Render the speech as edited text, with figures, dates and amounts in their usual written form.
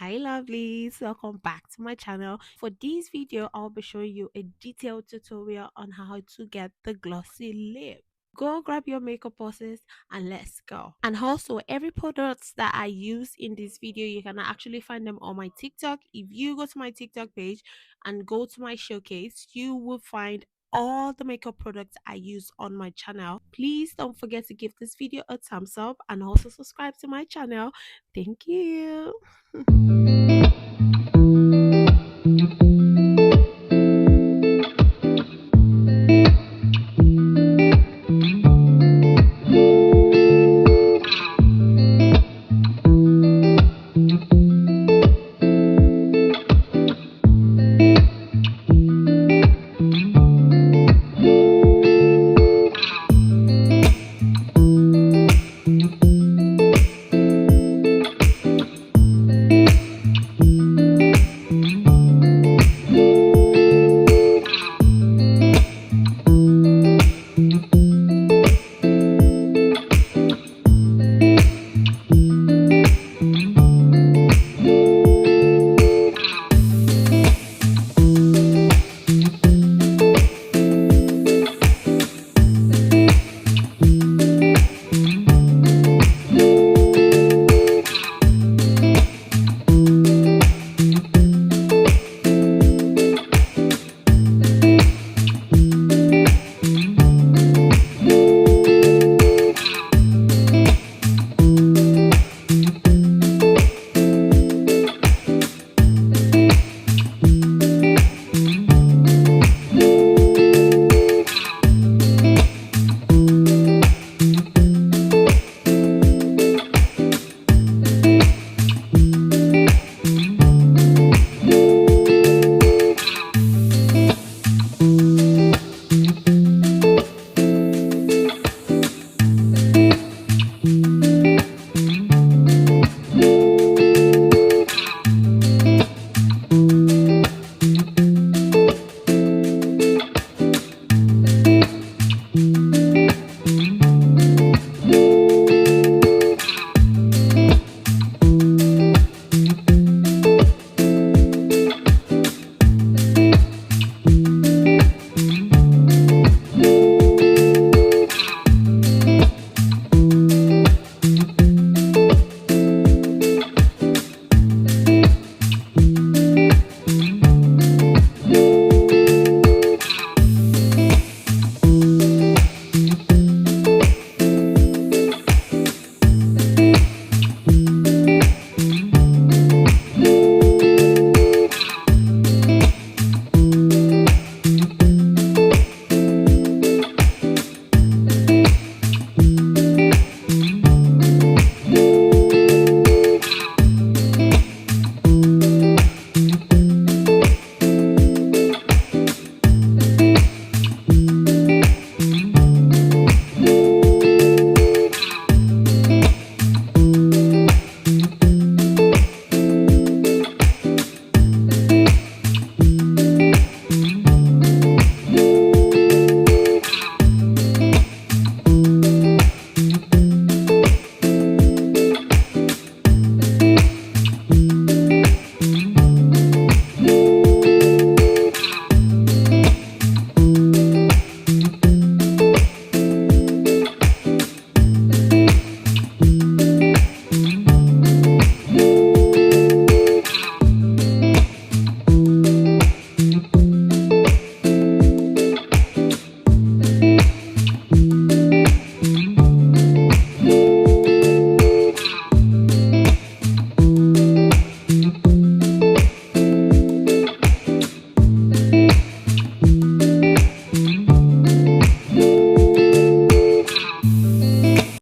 Hi lovelies, welcome back to my channel. For this video I'll be showing you a detailed tutorial on how to get the glossy lip. Go grab your makeup process and let's go. And also every products that I use in this video, you can actually find them on my TikTok. If you go to my TikTok page and go to my showcase, you will find all the makeup products I use on my channel. Please don't forget to give this video a thumbs up and also subscribe to my channel. Thank you.